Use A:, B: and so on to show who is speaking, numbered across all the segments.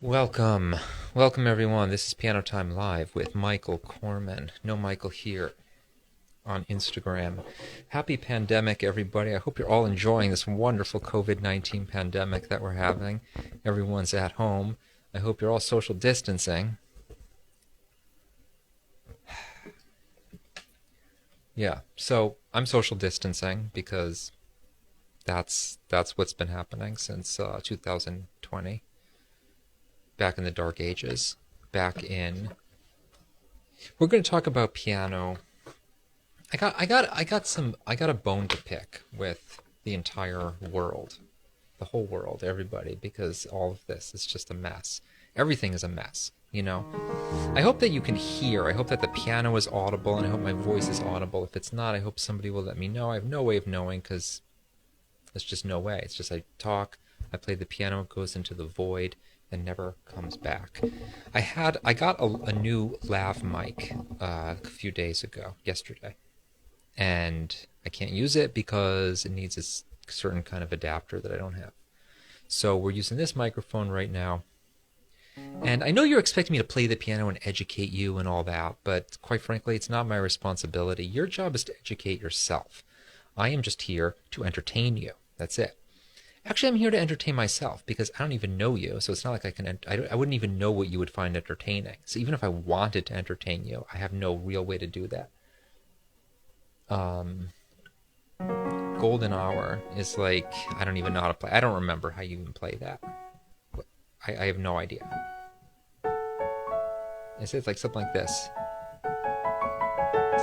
A: Welcome. Welcome, everyone. This is Piano Time Live with Michael Corman. No Michael here on Instagram. Happy pandemic, everybody. I hope you're all enjoying this wonderful COVID-19 pandemic that we're having. Everyone's at home. I hope you're all social distancing. Yeah, so I'm social distancing because that's what's been happening since 2020, back in the dark ages, back in. We're going to talk about piano. I got a bone to pick with the entire world, the whole world, everybody, because all of this is just a mess. Everything is a mess, you know. I hope that you can hear. I hope that the piano is audible, and I hope my voice is audible. If it's not, I hope somebody will let me know. I have no way of knowing because there's just no way. It's just I talk, I play the piano, it goes into the void and never comes back. I got a new lav mic a few days ago, yesterday, and I can't use it because it needs a certain kind of adapter that I don't have. So we're using this microphone right now. And I know you're expecting me to play the piano and educate you and all that, but quite frankly, it's not my responsibility. Your job is to educate yourself. I am just here to entertain you. That's it. Actually, I'm here to entertain myself because I don't even know you, so it's not like I wouldn't even know what you would find entertaining. So even if I wanted to entertain you, I have no real way to do that. Golden Hour is like, I don't even know how to play. I don't remember how you even play that. I have no idea. It's like something like this.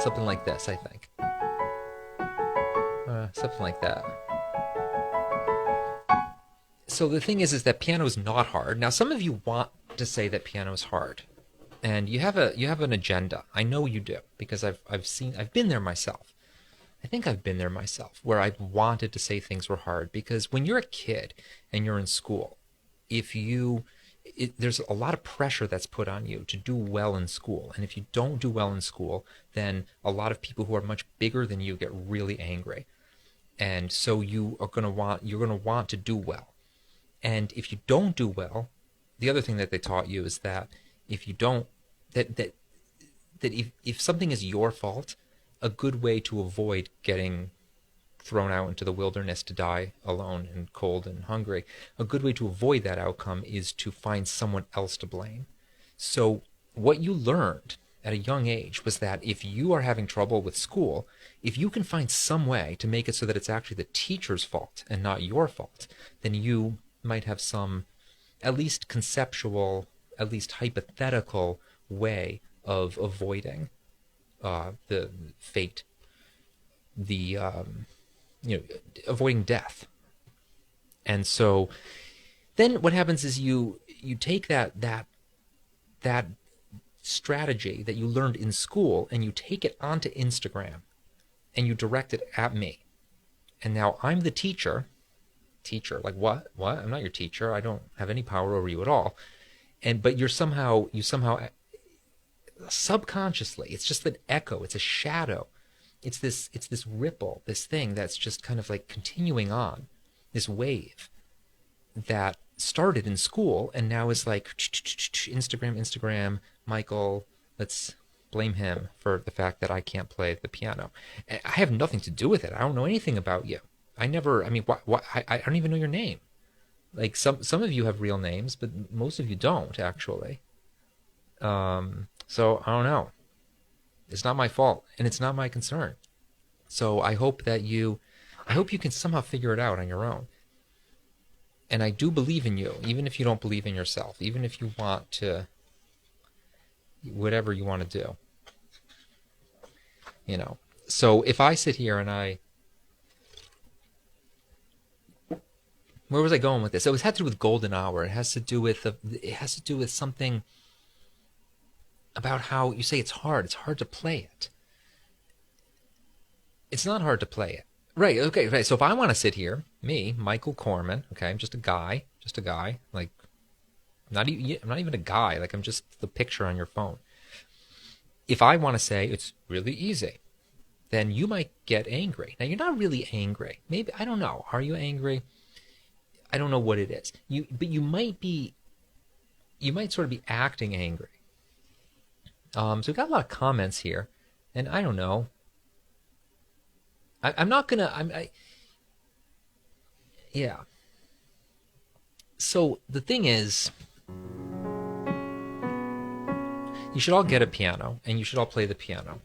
A: Something like this, I think. Something like that. So the thing is that piano is not hard. Now, some of you want to say that piano is hard, and you have an agenda. I know you do because I've been there myself. I think I've been there myself, where I wanted to say things were hard because when you're a kid and you're in school, there's a lot of pressure that's put on you to do well in school, and if you don't do well in school, then a lot of people who are much bigger than you get really angry, and so you're gonna want to do well. And if you don't do well, the other thing that they taught you is that if you don't, that if something is your fault, a good way to avoid getting thrown out into the wilderness to die alone and cold and hungry, a good way to avoid that outcome is to find someone else to blame. So what you learned at a young age was that if you are having trouble with school, if you can find some way to make it so that it's actually the teacher's fault and not your fault, then you might have some, at least conceptual, at least hypothetical way of avoiding the fate, avoiding death. And so then what happens is you take that strategy that you learned in school and you take it onto Instagram and you direct it at me. And now I'm the teacher, like what I'm not your teacher, I don't have any power over you at all, but you somehow subconsciously, it's just an echo, it's a shadow, it's this ripple, this thing that's just kind of like continuing on, this wave that started in school and now is like Instagram, Michael, let's blame him for the fact that I can't play the piano. And I have nothing to do with it. I don't know anything about you. I don't even know your name. Like some of you have real names, but most of you don't actually. So I don't know. It's not my fault, and it's not my concern. So I hope you can somehow figure it out on your own. And I do believe in you, even if you don't believe in yourself, even if you want to, whatever you want to do. So if I sit here and where was I going with this? It had to do with Golden Hour. It has to do with something about how you say it's hard. It's hard to play it. It's not hard to play it. Right, okay, right. So if I want to sit here, me, Michael Corman, okay, I'm just a guy, like, I'm not even a guy, like I'm just the picture on your phone. If I want to say it's really easy, then you might get angry. Now, you're not really angry. Maybe, I don't know. Are you angry? I don't know what it is. But you might be you might sort of be acting angry. So we've got a lot of comments here, and I don't know. I'm not gonna. Yeah. So the thing is, you should all get a piano, and you should all play the piano.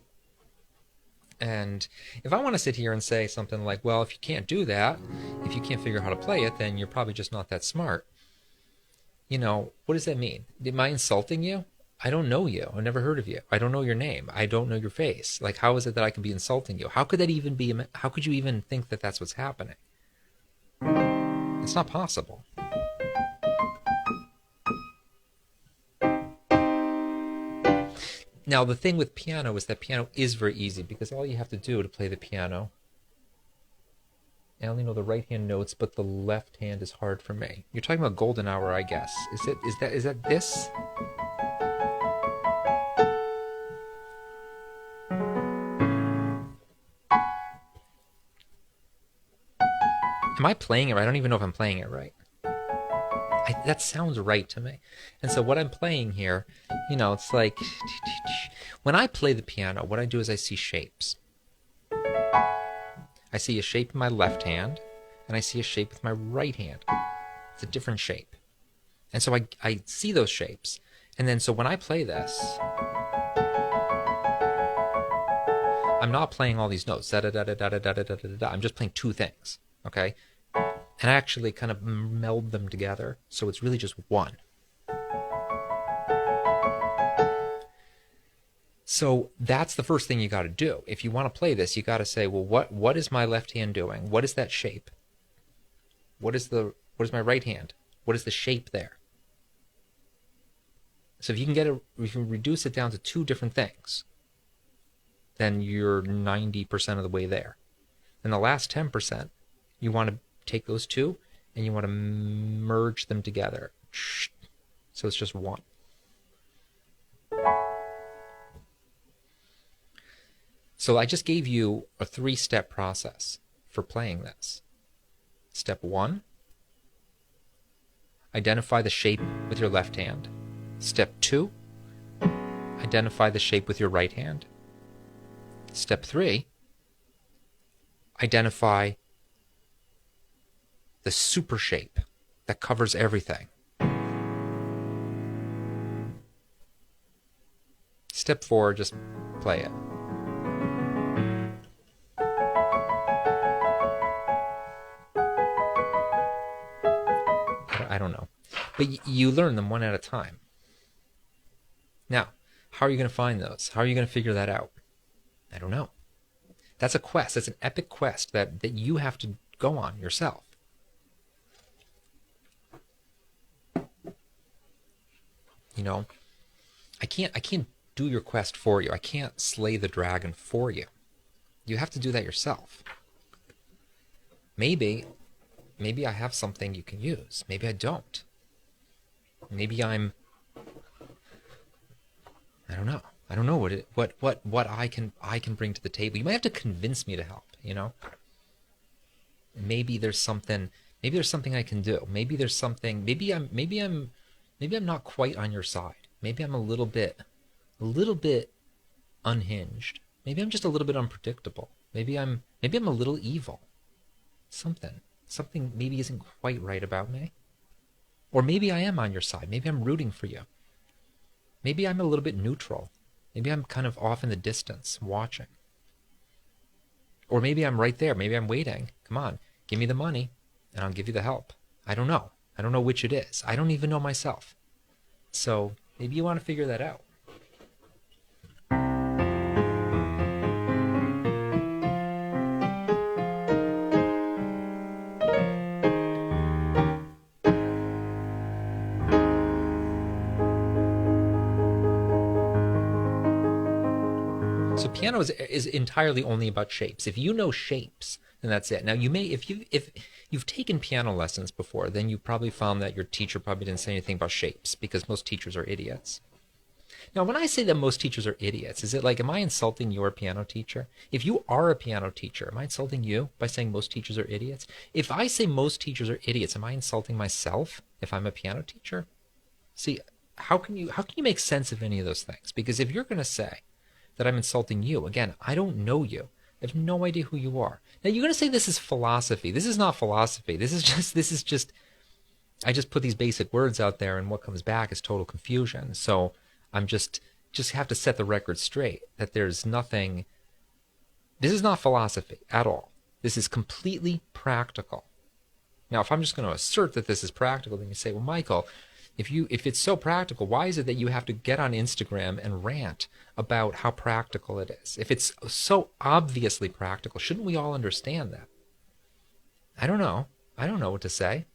A: And if I want to sit here and say something like, well, if you can't do that, if you can't figure out how to play it, then you're probably just not that smart. You know, what does that mean? Am I insulting you? I don't know you. I've never heard of you. I don't know your name. I don't know your face. Like, how is it that I can be insulting you? How could that even be? How could you even think that that's what's happening? It's not possible. Now, the thing with piano is that piano is very easy because all you have to do to play the piano, I only know the right hand notes, but the left hand is hard for me. You're talking about golden hour, I guess. Is that this? Am I playing it right? I don't even know if I'm playing it right. That sounds right to me. And so what I'm playing here, you know, it's like, when I play the piano, what I do is I see shapes. I see a shape in my left hand, and I see a shape with my right hand. It's a different shape. And so I see those shapes. And then so when I play this, I'm not playing all these notes. Da da da da da da da da da da. I'm just playing two things. Okay? And I actually kind of meld them together, so it's really just one. So that's the first thing you got to do. If you want to play this, you got to say, well, what is my left hand doing? What is that shape? What is my right hand? What is the shape there? So if you can reduce it down to two different things, then you're 90% of the way there. And the last 10%, you want to take those two and you want to merge them together. So it's just one. So I just gave you a 3-step process for playing this. Step 1, identify the shape with your left hand. Step 2, identify the shape with your right hand. Step 3, identify the super shape that covers everything. Step 4, just play it. I don't know. But you learn them one at a time. Now, how are you going to find those? How are you going to figure that out? I don't know. That's a quest. That's an epic quest that you have to go on yourself. You know, I can't do your quest for you. I can't slay the dragon for you. You have to do that yourself. Maybe I have something you can use. Maybe I don't. Maybe I don't know. I don't know what I can bring to the table. You might have to convince me to help, you know? Maybe there's something I can do. Maybe there's something maybe I'm not quite on your side. Maybe I'm a little bit unhinged. Maybe I'm just a little bit unpredictable. Maybe I'm a little evil. Something maybe isn't quite right about me. Or maybe I am on your side. Maybe I'm rooting for you. Maybe I'm a little bit neutral. Maybe I'm kind of off in the distance, watching. Or maybe I'm right there. Maybe I'm waiting. Come on, give me the money, and I'll give you the help. I don't know. I don't know which it is. I don't even know myself. So maybe you want to figure that out. So piano is entirely only about shapes. If you know shapes, then that's it. Now you may, if you've taken piano lessons before, then you probably found that your teacher probably didn't say anything about shapes because most teachers are idiots. Now, when I say that most teachers are idiots, is it like, am I insulting your piano teacher? If you are a piano teacher, am I insulting you by saying most teachers are idiots? If I say most teachers are idiots, am I insulting myself if I'm a piano teacher? See, how can you make sense of any of those things? Because if you're going to say that I'm insulting you, again, I don't know you. I have no idea who you are. Now you're going to say this is philosophy. This is not philosophy. This is just I just put these basic words out there, and what comes back is total confusion. So I'm just have to set the record straight that there's nothing. This is not philosophy at all. This is completely practical. Now, if I'm just going to assert that this is practical, then you say, well, Michael, if it's so practical, why is it that you have to get on Instagram and rant about how practical it is? If it's so obviously practical, shouldn't we all understand that? I don't know. I don't know what to say.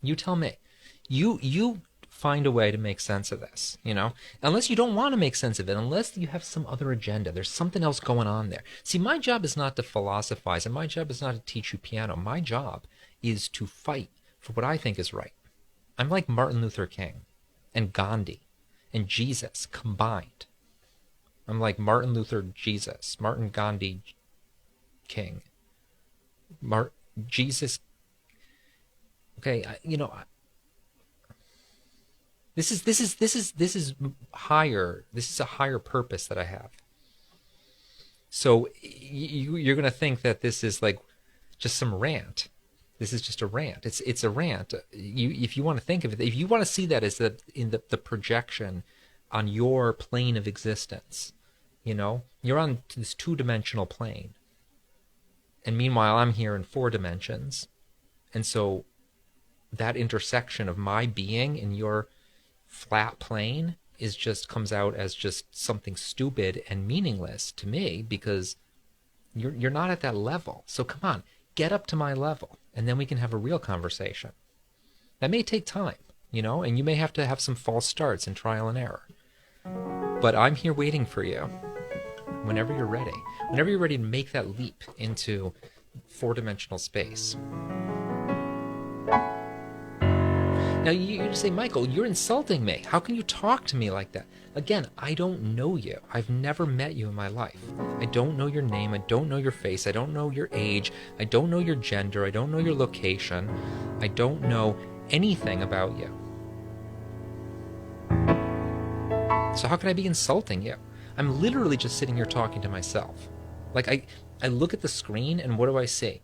A: You tell me. You find a way to make sense of this, unless you don't want to make sense of it, unless you have some other agenda. There's something else going on there. See, my job is not to philosophize, and my job is not to teach you piano. My job is to fight for what I think is right. I'm like Martin Luther King and Gandhi and Jesus combined. I'm like Martin Luther, Jesus, Martin Gandhi, King, Jesus. Okay, This is higher. This is a higher purpose that I have. So you're going to think that this is like just some rant. This is just a rant. It's a rant. If you want to think of it, if you want to see that as in the projection on your plane of existence, you're on this 2-dimensional plane, and meanwhile I'm here in 4 dimensions, and so that intersection of my being and your flat plane comes out as just something stupid and meaningless to me, because you're not at that level. So come on, get up to my level, and then we can have a real conversation. That may take time, and you may have to have some false starts and trial and error. But I'm here waiting for you whenever you're ready. Whenever you're ready to make that leap into 4-dimensional space. Now, you say, Michael, you're insulting me. How can you talk to me like that? Again, I don't know you. I've never met you in my life. I don't know your name. I don't know your face. I don't know your age. I don't know your gender. I don't know your location. I don't know anything about you. So how can I be insulting you? I'm literally just sitting here talking to myself. Like, I look at the screen, and what do I see?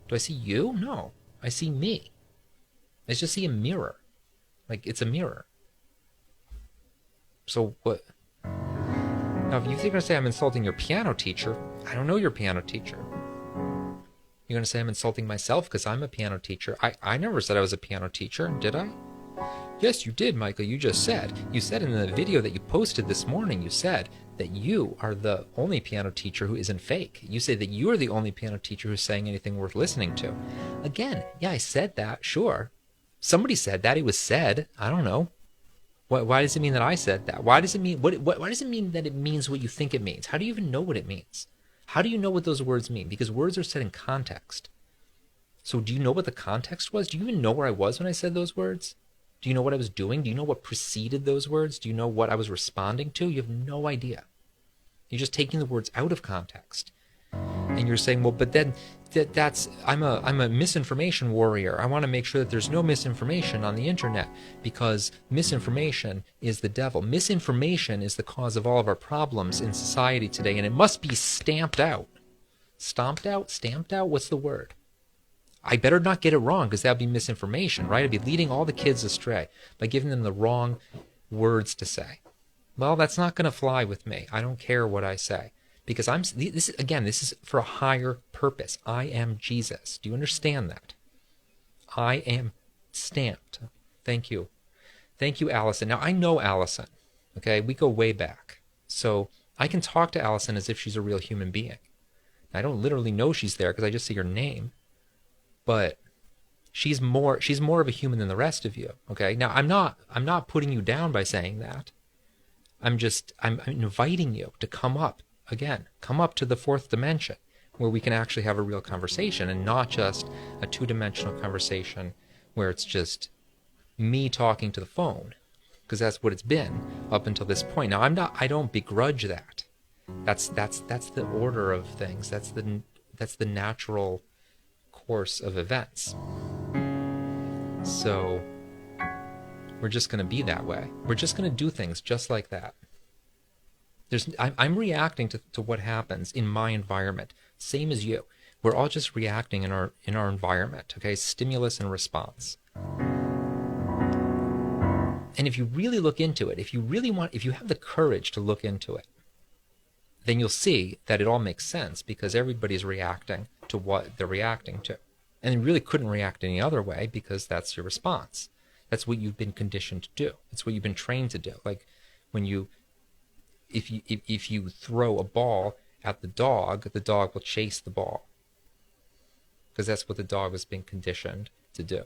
A: Do I see you? No. I see me. I just see a mirror. Like, it's a mirror. So what? Now, if you're going to say I'm insulting your piano teacher, I don't know your piano teacher. You're going to say I'm insulting myself because I'm a piano teacher. I never said I was a piano teacher, did I? Yes, you did, Michael. You just said. You said in the video that you posted this morning, you said that you are the only piano teacher who isn't fake. You say that you are the only piano teacher who's saying anything worth listening to. Again, yeah, I said that, sure. Somebody said that. It was said. I don't know. Why does it mean that I said that? Why does it mean why does it mean that it means what you think it means? How do you even know what it means? How do you know what those words mean? Because words are said in context. So do you know what the context was? Do you even know where I was when I said those words? Do you know what I was doing? Do you know what preceded those words? Do you know what I was responding to? You have no idea. You're just taking the words out of context. And you're saying, well, but then I'm a misinformation warrior. I want to make sure that there's no misinformation on the internet, because misinformation is the devil. Misinformation is the cause of all of our problems in society today, and it must be stamped out. Stomped out? Stamped out? What's the word? I better not get it wrong, because that would be misinformation, right? I'd be leading all the kids astray by giving them the wrong words to say. Well, that's not going to fly with me. I don't care what I say. Because this is for a higher purpose. I am Jesus. Do you understand that? I am stamped. Thank you. Thank you, Allison. Now, I know Allison. Okay? We go way back. So I can talk to Allison as if she's a real human being. I don't literally know she's there because I just see her name. But she's more of a human than the rest of you. Okay? Now, I'm not putting you down by saying that. I'm inviting you to come up. Again, come up to the 4th dimension where we can actually have a real conversation, and not just a 2-dimensional conversation where it's just me talking to the phone, because that's what it's been up until this point. Now, I don't begrudge that. That's the order of things. That's the natural course of events. So We're just going to be that way. We're just going to do things just like that. I'm reacting to what happens in my environment, same as you. We're all just reacting in our environment, okay? Stimulus and response. And if you really look into it, if you have the courage to look into it, then you'll see that it all makes sense because everybody's reacting to what they're reacting to. And you really couldn't react any other way because that's your response. That's what you've been conditioned to do. It's what you've been trained to do. Like when if you throw a ball at the dog will chase the ball because that's what the dog was being conditioned to do.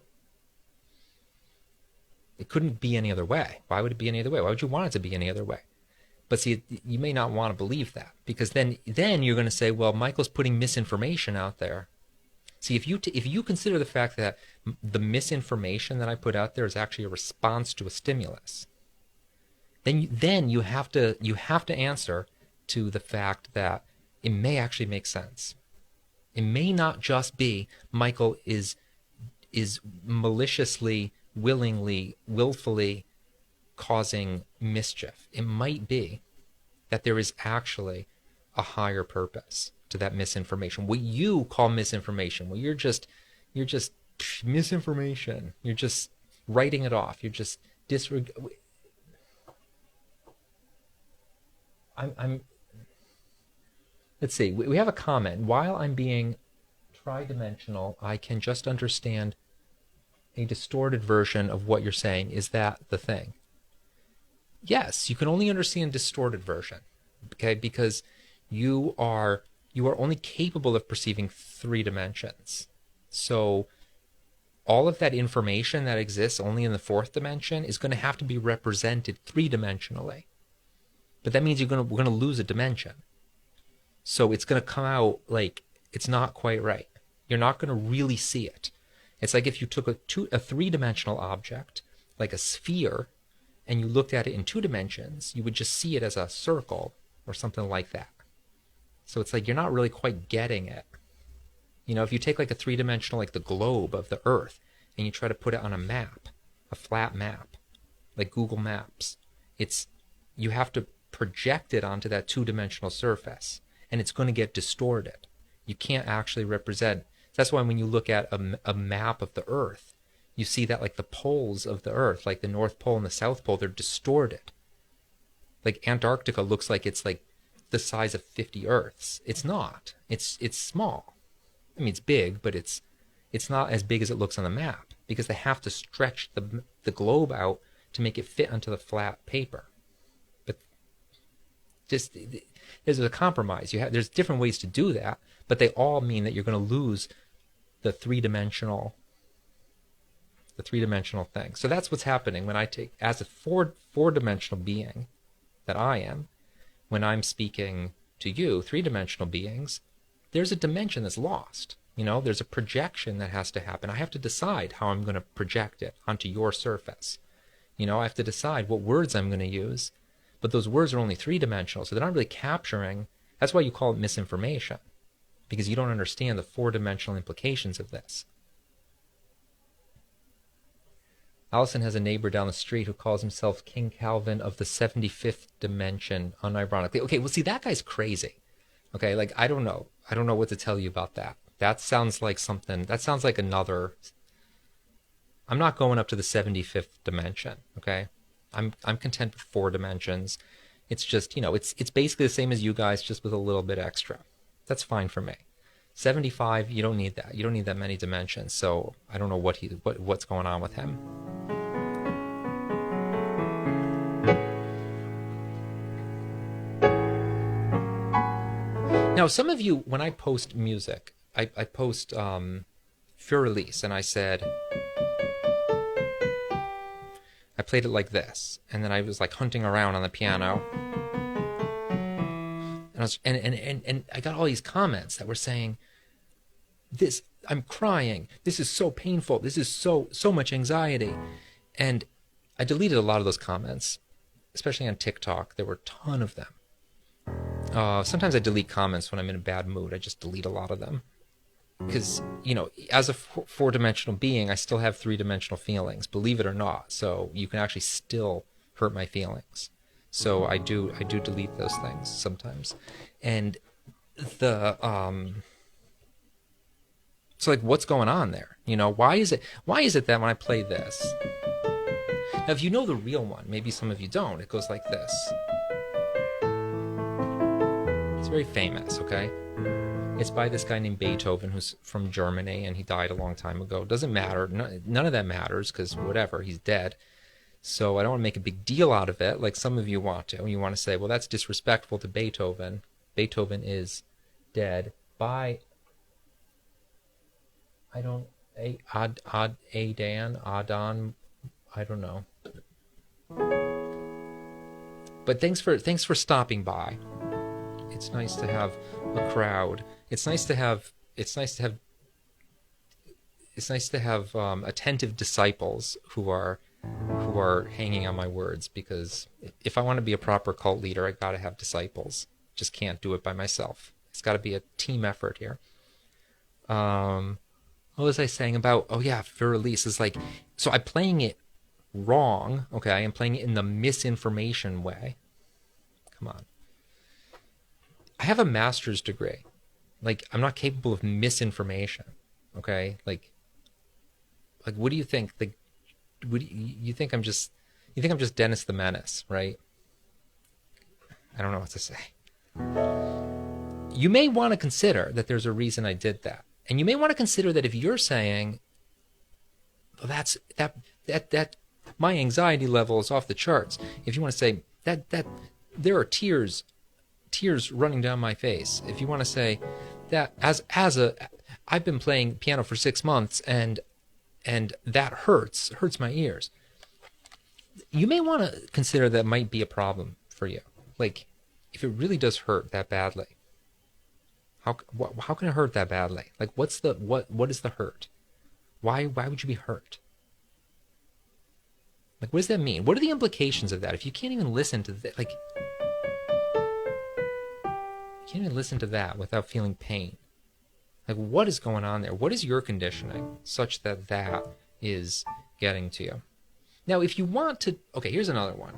A: It couldn't be any other way. Why would it be any other way? Why would you want it to be any other way? But see, you may not want to believe that because then you're going to say, well, Michael's putting misinformation out there. See, if you consider the fact that the misinformation that I put out there is actually a response to a stimulus, then you have to answer to the fact that it may actually make sense. It may not just be Michael is maliciously, willingly, willfully causing mischief. It might be that there is actually a higher purpose to that misinformation. What you call misinformation, well, you're just misinformation. You're just writing it off. You're just let's see. We have a comment. While I'm being tridimensional, I can just understand a distorted version of what you're saying. Is that the thing? Yes, you can only understand a distorted version, okay? Because you are only capable of perceiving 3 dimensions. So all of that information that exists only in the 4th dimension is going to have to be represented 3-dimensionally. But that means we're going to lose a dimension. So it's going to come out like it's not quite right. You're not going to really see it. It's like if you took a 3-dimensional object, like a sphere, and you looked at it in 2 dimensions, you would just see it as a circle or something like that. So it's like you're not really quite getting it. You know, if you take like a 3-dimensional, like the globe of the Earth, and you try to put it on a map, a flat map, like Google Maps, you have to project it onto that 2-dimensional surface, and it's going to get distorted. You can't actually represent. That's why when you look at a map of the Earth, you see that like the poles of the Earth, like the North Pole and the South Pole, they're distorted. Like Antarctica looks like it's like the size of 50 Earths. It's not. It's small. I mean, it's big, but it's not as big as it looks on the map because they have to stretch the globe out to make it fit onto the flat paper. But just there's a compromise. There's different ways to do that, but they all mean that you're going to lose the 3-dimensional thing. So that's what's happening when I take, as a four-dimensional being that I am, when I'm speaking to you, 3-dimensional beings, there's a dimension that's lost. You know, there's a projection that has to happen. I have to decide how I'm going to project it onto your surface. You know, I have to decide what words I'm going to use, but those words are only 3-dimensional, so they're not really capturing. That's why you call it misinformation, because you don't understand the 4-dimensional implications of this. Allison has a neighbor down the street who calls himself King Calvin of the 75th dimension, unironically. Okay, well, see, that guy's crazy. Okay, like, I don't know what to tell you about that. That sounds like something, that sounds like another, I'm not going up to the 75th dimension, okay? I'm content with 4 dimensions. It's just, you know, it's basically the same as you guys, just with a little bit extra. That's fine for me. 75, you don't need that. You don't need that many dimensions. So I don't know what's going on with him. Now, some of you, when I post music, I post Für Elise, and I said, I played it like this, and then I was like hunting around on the piano, and I got all these comments that were saying, "This, I'm crying. This is so painful. This is so much anxiety," and I deleted a lot of those comments, especially on TikTok. There were a ton of them. Sometimes I delete comments when I'm in a bad mood. I just delete a lot of them. because as a four-dimensional being, I still have three-dimensional feelings, believe it or not. So you can actually still hurt my feelings. So I do delete those things sometimes. And the so like, what's going on there? Why is it that when I play this, now if you know the real one, maybe some of you don't, it goes like this. It's very famous, okay? It's by this guy named Beethoven, who's from Germany, and he died a long time ago. Doesn't matter. None of that matters, because whatever, he's dead. So I don't want to make a big deal out of it, like some of you want to. You want to say, well, that's disrespectful to Beethoven. Beethoven is dead by, I don't, Adon, I don't know. But thanks for stopping by. It's nice to have a crowd. It's nice to have attentive disciples who are hanging on my words, because if I want to be a proper cult leader, I got to have disciples. Just can't do it by myself. It's got to be a team effort here. What was I saying about? Oh yeah, Für Elise is like, so I'm playing it wrong. Okay, I'm playing it in the misinformation way. Come on. I have a master's degree. Like, I'm not capable of misinformation. Okay, like what do you think? Like, you think I'm just Dennis the Menace, right? I don't know what to say. You may want to consider that there's a reason I did that, and you may want to consider that if you're saying, well, that my anxiety level is off the charts. If you want to say that there are tears running down my face. If you want to say that I've been playing piano for 6 months and that hurts my ears. You may want to consider that might be a problem for you. Like, if it really does hurt that badly, how can it hurt that badly? Like, what is the hurt? Why would you be hurt? Like, what does that mean? What are the implications of that? If you can't even listen to that, like, you can't even listen to that without feeling pain. Like, what is going on there? What is your conditioning such that that is getting to you? Now, if you want to, okay, here's another one.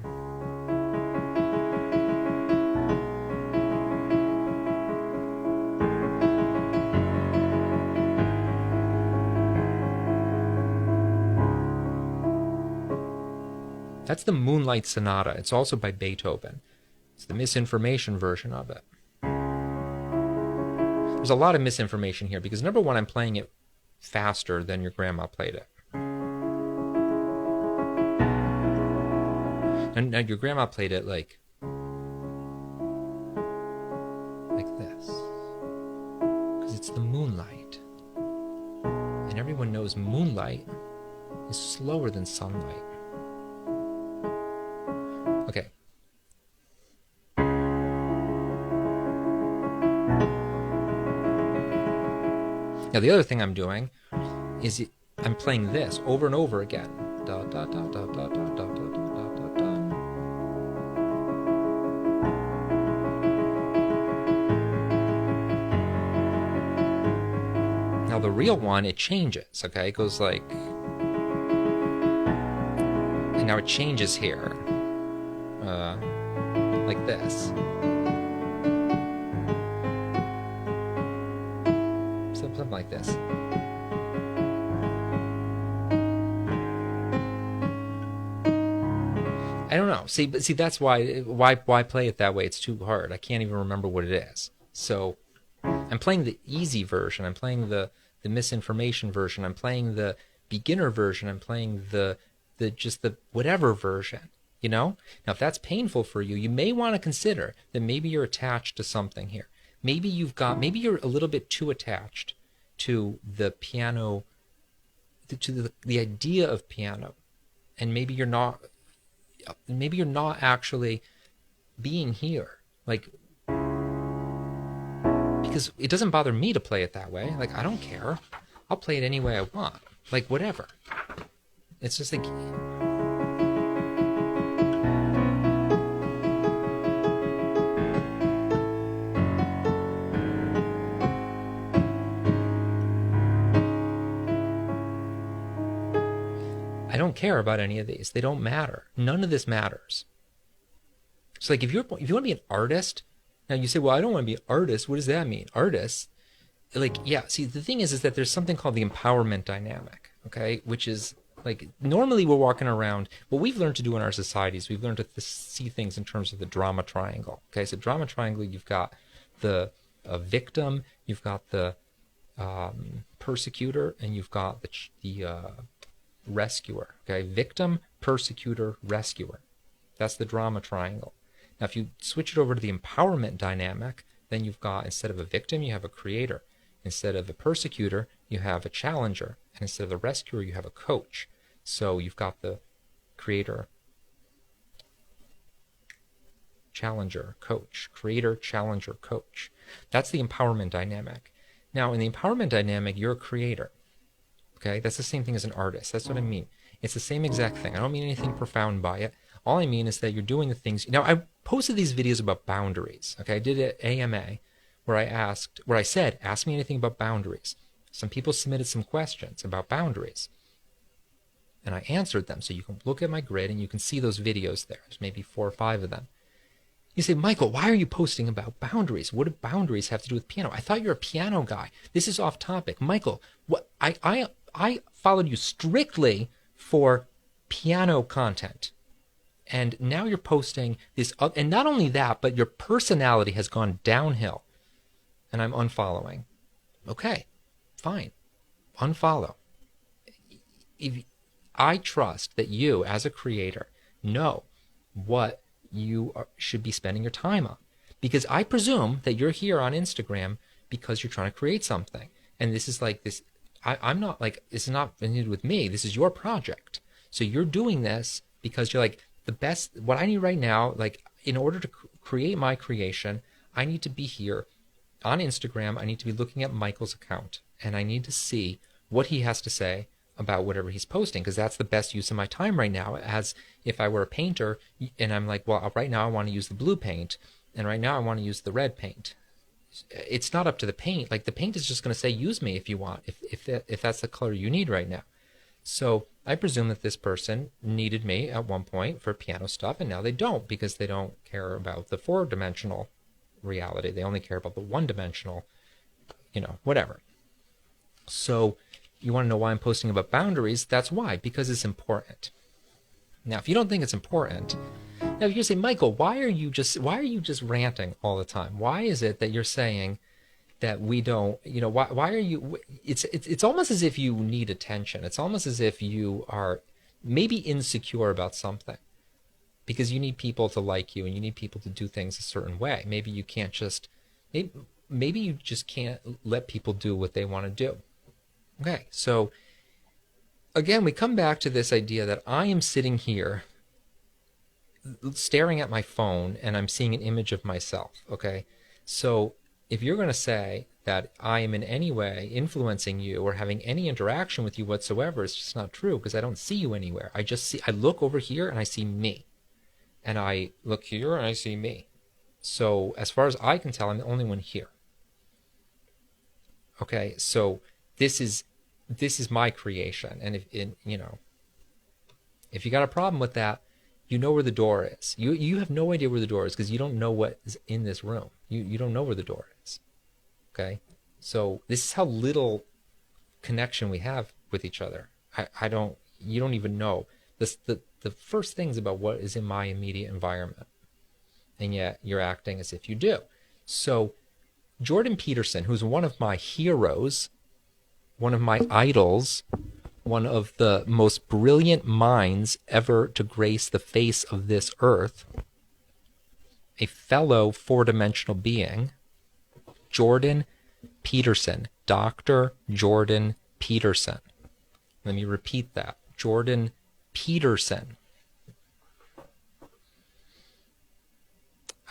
A: That's the Moonlight Sonata. It's also by Beethoven. It's the misinformation version of it. There's a lot of misinformation here because, number one, I'm playing it faster than your grandma played it. And now your grandma played it like this. Because it's the moonlight. And everyone knows moonlight is slower than sunlight. Okay. Now the other thing I'm doing is I'm playing this over and over again. Da, da, da, da, da, da, da, da, da, da, da. Now the real one, it changes, okay? It goes like, and now it changes here, like this. Something like this. I don't know. See, that's why play it that way? It's too hard. I can't even remember what it is. So I'm playing the easy version. I'm playing the misinformation version. I'm playing the beginner version. I'm playing the whatever version. You know? Now, if that's painful for you, you may want to consider that maybe you're attached to something here. Maybe you're a little bit too attached to the piano, to the idea of piano, and maybe you're not actually being here, like, because it doesn't bother me to play it that way. Like, I don't care. I'll play it any way I want. Like, whatever. It's just like, don't care about any of these. They don't matter. None of this matters. It's like if you want to be an artist, now you say, well, I don't want to be an artist. What does that mean? Artist? Like, yeah, see, the thing is that there's something called the empowerment dynamic, okay? Which is like, normally we're walking around, what we've learned to do in our societies, we've learned to see things in terms of the drama triangle, okay? So drama triangle, you've got the victim, you've got the persecutor, and you've got the rescuer, okay? Victim, persecutor, rescuer. That's the drama triangle. Now, if you switch it over to the empowerment dynamic, then you've got, instead of a victim, you have a creator. Instead of a persecutor, you have a challenger. And instead of the rescuer, you have a coach. So you've got the creator, challenger, coach. Creator, challenger, coach. That's the empowerment dynamic. Now, in the empowerment dynamic, you're a creator. Okay? That's the same thing as an artist. That's what I mean. It's the same exact thing. I don't mean anything profound by it. All I mean is that you're doing the things. Now, I posted these videos about boundaries. Okay? I did an AMA where I said, ask me anything about boundaries. Some people submitted some questions about boundaries. And I answered them. So you can look at my grid and you can see those videos there. There's maybe 4 or 5 of them. You say, Michael, why are you posting about boundaries? What do boundaries have to do with piano? I thought you're a piano guy. This is off topic. Michael, what I followed you strictly for piano content. And now you're posting this, and not only that, but your personality has gone downhill. And I'm unfollowing. Okay, fine. Unfollow. I trust that you, as a creator, know what you should be spending your time on. Because I presume that you're here on Instagram because you're trying to create something. And this is like this, I'm not like, it's not affiliated with me. This is your project. So you're doing this because you're like, the best, what I need right now, like in order to create my creation, I need to be here on Instagram. I need to be looking at Michael's account and I need to see what he has to say about whatever he's posting, because that's the best use of my time right now. As if I were a painter and I'm like, well, right now I want to use the blue paint and right now I want to use the red paint. It's not up to the paint. Like the paint is just going to say, use me if you want, if that's the color you need right now. So I presume that this person needed me at one point for piano stuff, and now they don't, because they don't care about the 4-dimensional reality. They only care about the 1-dimensional, whatever. So you want to know why I'm posting about boundaries? That's why, because it's important. Now, if you don't think it's important, now if you say, Michael, why are you just ranting all the time? Why is it that you're saying that we don't, why are you, it's almost as if you need attention. It's almost as if you are maybe insecure about something because you need people to like you and you need people to do things a certain way. Maybe you can't just, maybe you just can't let people do what they want to do. Okay, so again, we come back to this idea that I am sitting here staring at my phone and I'm seeing an image of myself, okay? So if you're going to say that I am in any way influencing you or having any interaction with you whatsoever, it's just not true, because I don't see you anywhere. I look over here and I see me. And I look here and I see me. So as far as I can tell, I'm the only one here. Okay, so this is my creation. And if you got a problem with that, you know where the door is. You have no idea where the door is because you don't know what is in this room. You don't know where the door is. Okay? So this is how little connection we have with each other. You don't even know the first things about what is in my immediate environment. And yet you're acting as if you do. So Jordan Peterson, who's one of my heroes, one of my idols, one of the most brilliant minds ever to grace the face of this earth, a fellow 4-dimensional being, Jordan Peterson, Dr. Jordan Peterson. Let me repeat that. Jordan Peterson.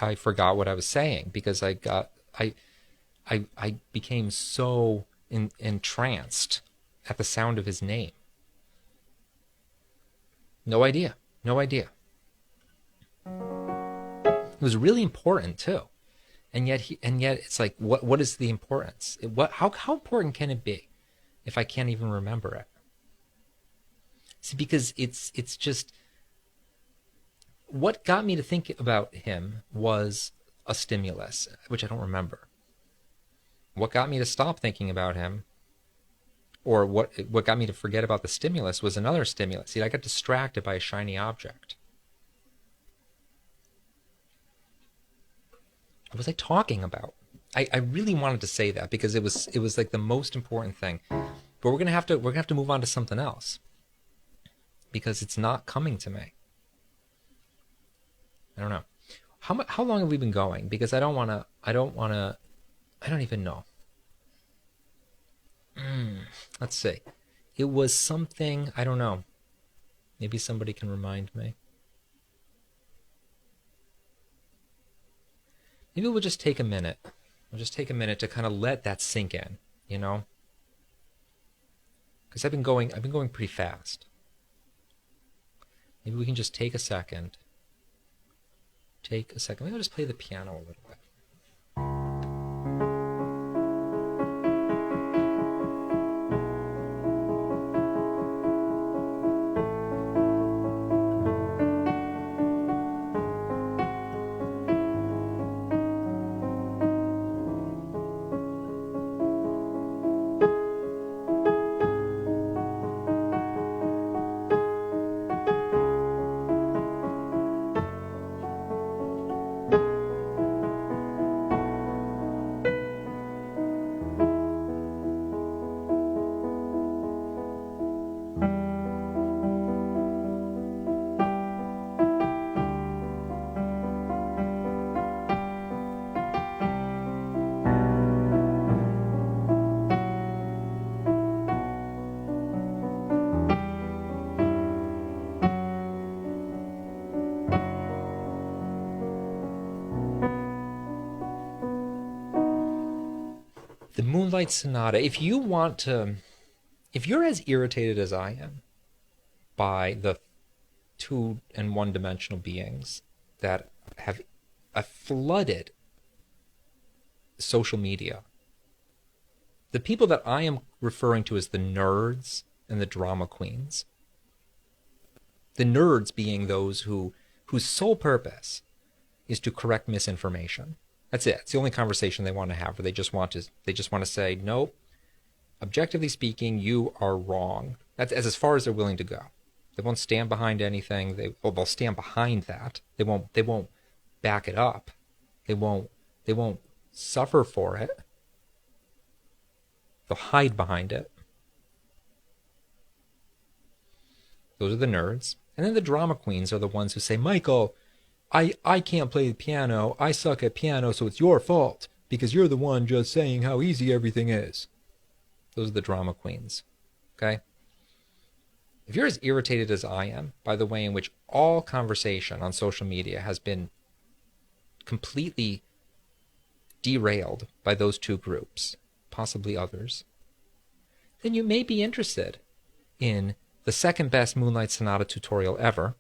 A: I forgot what I was saying because I became so entranced at the sound of his name. No idea. It was really important too, and yet it's like, what is the importance? How important can it be if I can't even remember it? See, because it's just what got me to think about him was a stimulus, which I don't remember. What got me to stop thinking about him, or what got me to forget about the stimulus, was another stimulus. See, I got distracted by a shiny object. What was I talking about? I really wanted to say that because it was like the most important thing. But we're gonna have to move on to something else because it's not coming to me. I don't know. How long have we been going? Because I don't even know. Let's see. It was something, I don't know. Maybe somebody can remind me. Maybe we'll just take a minute. We'll just take a minute to kind of let that sink in, you know? Because I've been going pretty fast. Maybe we can just take a second. Maybe I'll just play the piano a little bit. The Moonlight Sonata, if you're as irritated as I am by the two and one dimensional beings that have flooded social media, the people that I am referring to as the nerds and the drama queens, the nerds being those whose sole purpose is to correct misinformation. That's it. It's the only conversation they want to have, where they just want to say, nope, objectively speaking, you are wrong. That's as far as they're willing to go. They won't stand behind anything. They'll stand behind that. They won't back it up. They won't suffer for it. They'll hide behind it. Those are the nerds. And then the drama queens are the ones who say, Michael, I can't play the piano. I suck at piano, so it's your fault because you're the one just saying how easy everything is. Those are the drama queens. Okay? If you're as irritated as I am by the way in which all conversation on social media has been completely derailed by those two groups, possibly others, then you may be interested in the second best Moonlight Sonata tutorial ever,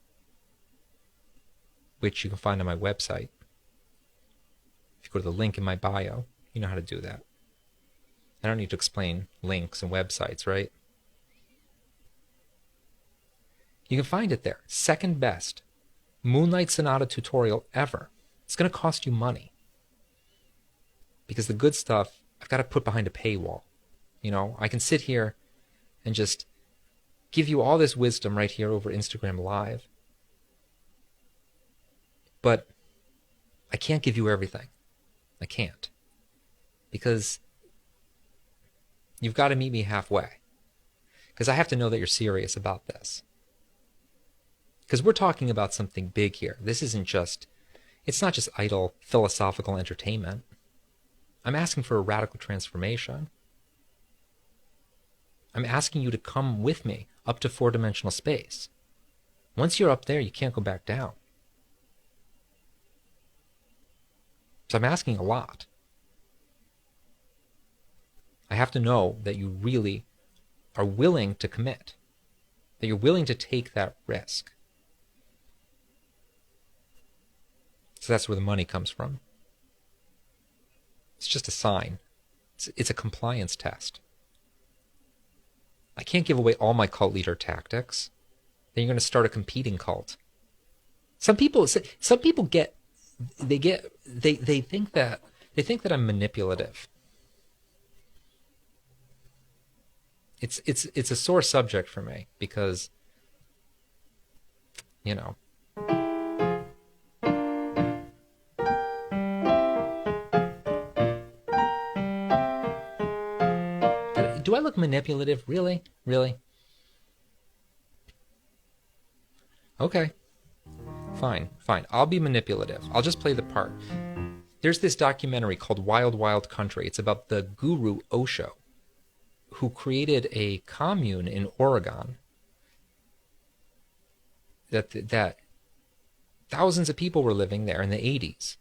A: which you can find on my website. If you go to the link in my bio, you know how to do that. I don't need to explain links and websites, right? You can find it there. Second best Moonlight Sonata tutorial ever. It's going to cost you money. Because the good stuff, I've got to put behind a paywall. You know, I can sit here and just give you all this wisdom right here over Instagram Live. But I can't give you everything. I can't. Because you've got to meet me halfway. Because I have to know that you're serious about this. Because we're talking about something big here. It's not just idle philosophical entertainment. I'm asking for a radical transformation. I'm asking you to come with me up to four-dimensional space. Once you're up there, you can't go back down. So I'm asking a lot. I have to know that you really are willing to commit, that you're willing to take that risk. So that's where the money comes from. It's just a sign. It's a compliance test. I can't give away all my cult leader tactics. Then you're going to start a competing cult. Some people they think that I'm manipulative. It's a sore subject for me because, you know, do I look manipulative? Really? Really? Okay. Fine. Fine. I'll be manipulative. I'll just play the part. There's this documentary called Wild Wild Country. It's about the guru Osho, who created a commune in Oregon that thousands of people were living there in the 80s,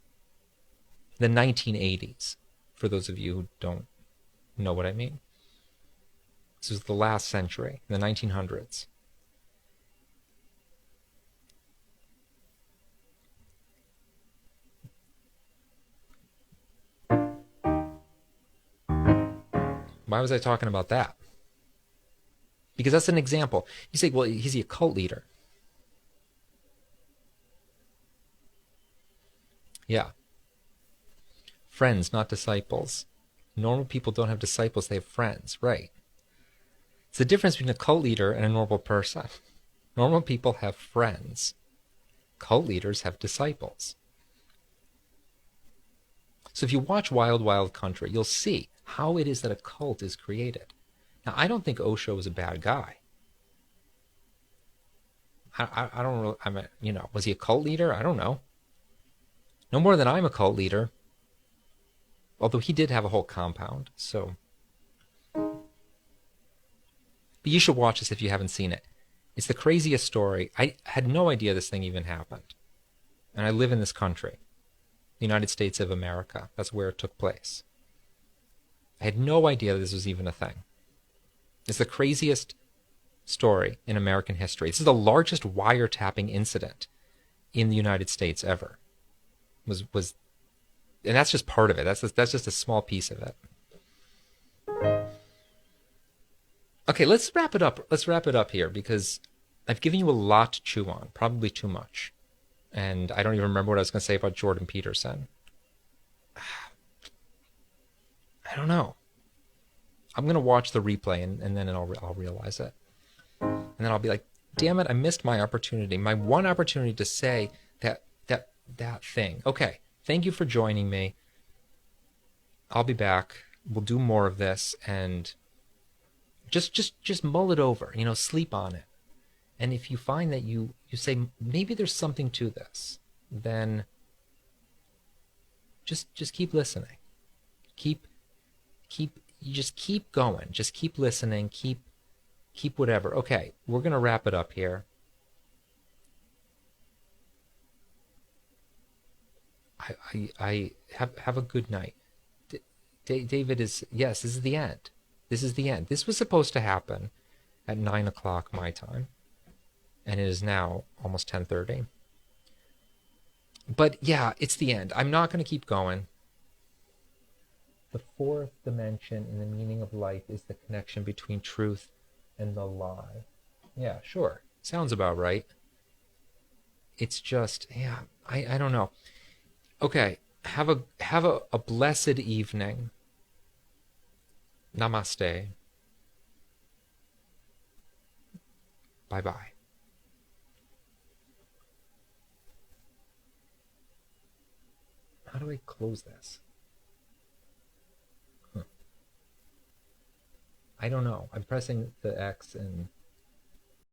A: the 1980s, for those of you who don't know what I mean. This was the last century, the 1900s. Why was I talking about that? Because that's an example. You say, well, is he a cult leader? Yeah. Friends, not disciples. Normal people don't have disciples, they have friends, right? It's the difference between a cult leader and a normal person. Normal people have friends. Cult leaders have disciples. So if you watch Wild Wild Country, you'll see how it is that a cult is created. Now, I don't think Osho was a bad guy. I don't really, was he a cult leader? I don't know. No more than I'm a cult leader. Although he did have a whole compound, so. But you should watch this if you haven't seen it. It's the craziest story. I had no idea this thing even happened. And I live in this country, the United States of America. That's where it took place. I had no idea this was even a thing. It's the craziest story in American history. This is the largest wiretapping incident in the United States ever. And that's just part of it. That's just a small piece of it. Okay, let's wrap it up. Let's wrap it up here because I've given you a lot to chew on, probably too much. And I don't even remember what I was going to say about Jordan Peterson. I don't know. I'm going to watch the replay and then I'll realize it. And then I'll be like, damn it, I missed my opportunity. My one opportunity to say that thing. Okay, thank you for joining me. I'll be back. We'll do more of this and just mull it over, sleep on it. And if you find that you say maybe there's something to this, then just keep listening. You just keep going. Just keep listening. Keep whatever. Okay, we're gonna wrap it up here. I have a good night. David is, yes, this is the end. This is the end. This was supposed to happen at 9 o'clock my time, and it is now almost 10:30. But yeah, it's the end. I'm not going to keep going. The fourth dimension in the meaning of life is the connection between truth and the lie. Yeah, sure. Sounds about right. It's just, yeah, I don't know. Okay, have a blessed evening. Namaste. Bye-bye. How do I close this? I don't know. I'm pressing the X and